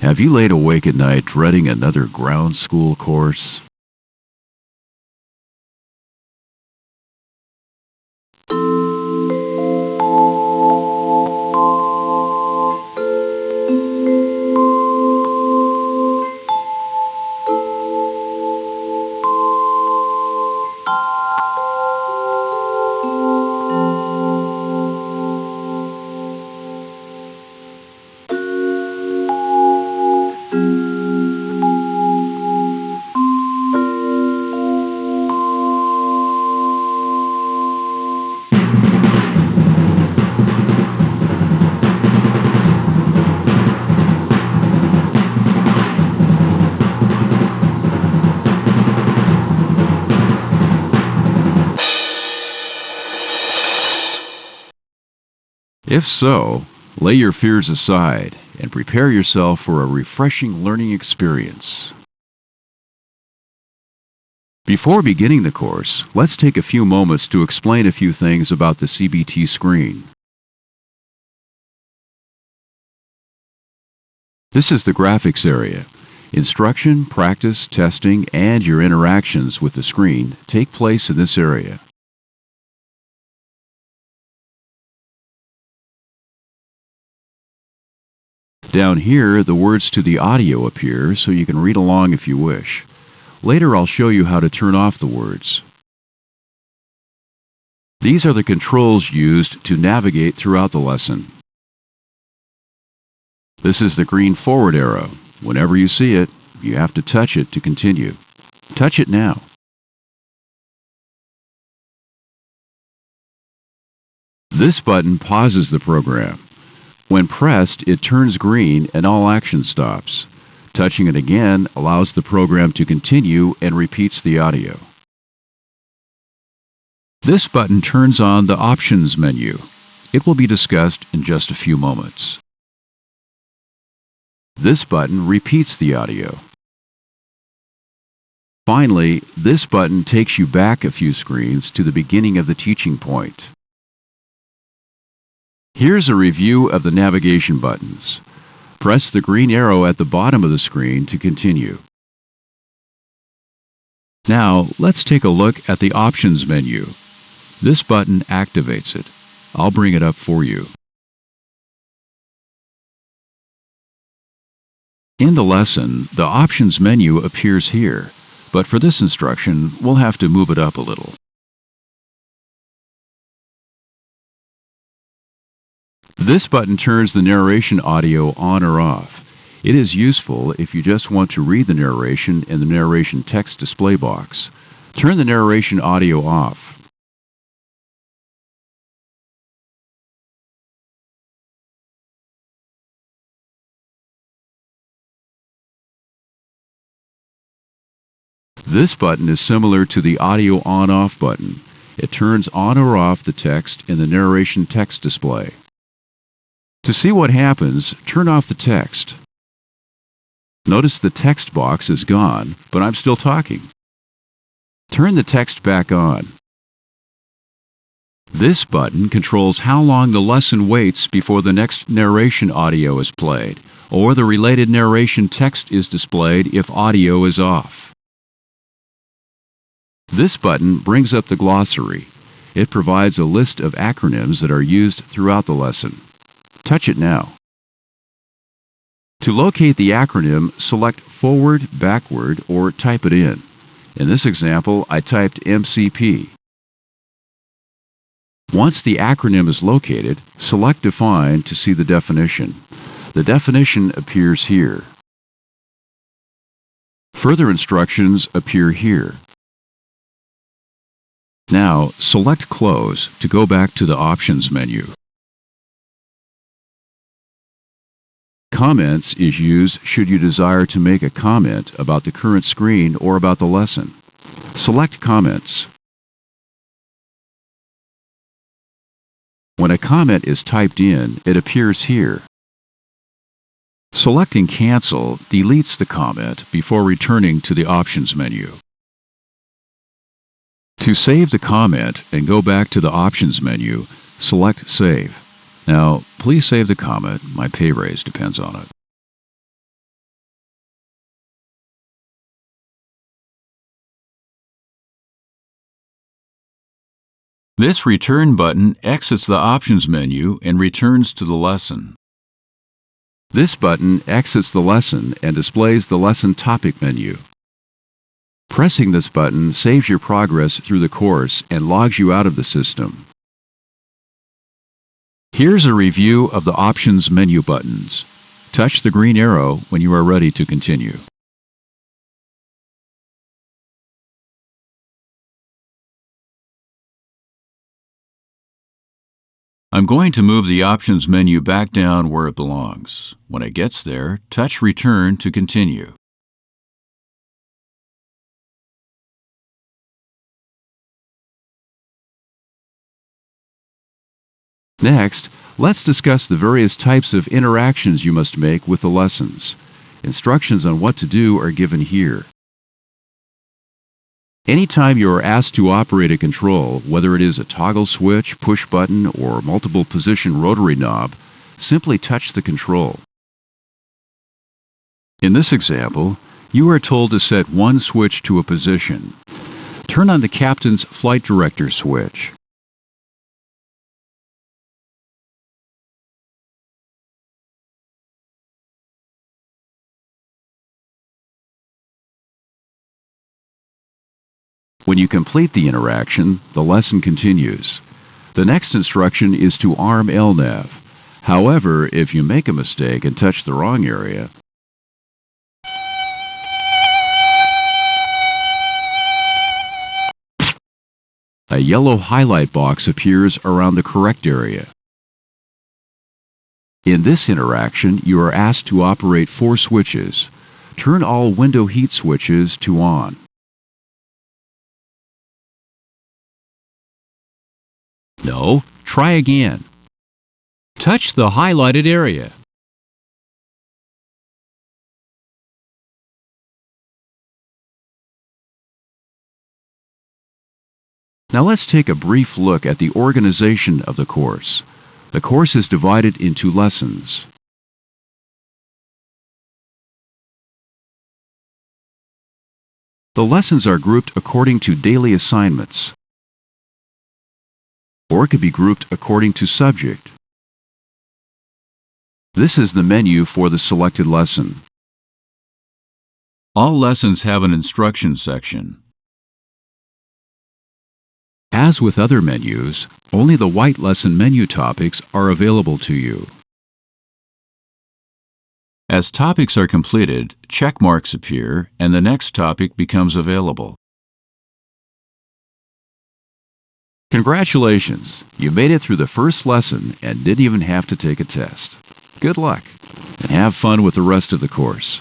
Have you laid awake at night dreading another ground school course? If so, lay your fears aside and prepare yourself for a refreshing learning experience. Before beginning the course, let's take a few moments to explain a few things about the CBT screen. This is the graphics area. Instruction, practice, testing, and your interactions with the screen take place in this area. Down here, the words to the audio appear so you can read along if you wish. Later, I'll show you how to turn off the words. These are the controls used to navigate throughout the lesson. This is the green forward arrow. Whenever you see it, you have to touch it to continue. Touch it now. This button pauses the program. When pressed, it turns green and all action stops. Touching it again allows the program to continue and repeats the audio. This button turns on the Options menu. It will be discussed in just a few moments. This button repeats the audio. Finally, this button takes you back a few screens to the beginning of the teaching point. Here's a review of the navigation buttons. Press the green arrow at the bottom of the screen to continue. Now, let's take a look at the Options menu. This button activates it. I'll bring it up for you. In the lesson, the Options menu appears here, but for this instruction, we'll have to move it up a little. This button turns the narration audio on or off. It is useful if you just want to read the narration in the narration text display box. Turn the narration audio off. This button is similar to the audio on-off button. It turns on or off the text in the narration text display. To see what happens, turn off the text. Notice the text box is gone, but I'm still talking. Turn the text back on. This button controls how long the lesson waits before the next narration audio is played, or the related narration text is displayed if audio is off. This button brings up the glossary. It provides a list of acronyms that are used throughout the lesson. Touch it now. To locate the acronym, select forward, backward, or type it in. In this example, I typed MCP. Once the acronym is located, select Define to see the definition. The definition appears here. Further instructions appear here. Now, select Close to go back to the Options menu. Comments is used should you desire to make a comment about the current screen or about the lesson. Select Comments. When a comment is typed in, it appears here. Selecting Cancel deletes the comment before returning to the Options menu. To save the comment and go back to the Options menu, select Save. Now, please save the comment. My pay raise depends on it. This Return button exits the Options menu and returns to the lesson. This button exits the lesson and displays the Lesson Topic menu. Pressing this button saves your progress through the course and logs you out of the system. Here's a review of the Options menu buttons. Touch the green arrow when you are ready to continue. I'm going to move the Options menu back down where it belongs. When it gets there, touch Return to continue. Next, let's discuss the various types of interactions you must make with the lessons. Instructions on what to do are given here. Anytime you are asked to operate a control, whether it is a toggle switch, push button, or multiple position rotary knob, simply touch the control. In this example, you are told to set one switch to a position. Turn on the captain's flight director switch. When you complete the interaction, the lesson continues. The next instruction is to arm LNAV. However, if you make a mistake and touch the wrong area, a yellow highlight box appears around the correct area. In this interaction, you are asked to operate 4 switches. Turn all window heat switches to on. No, try again. Touch the highlighted area. Now let's take a brief look at the organization of the course. The course is divided into lessons. The lessons are grouped according to daily assignments, or could be grouped according to subject. This is the menu for the selected lesson. All lessons have an instruction section. As with other menus, only the white lesson menu topics are available to you. As topics are completed, check marks appear and the next topic becomes available. Congratulations! You made it through the first lesson and didn't even have to take a test. Good luck, and have fun with the rest of the course.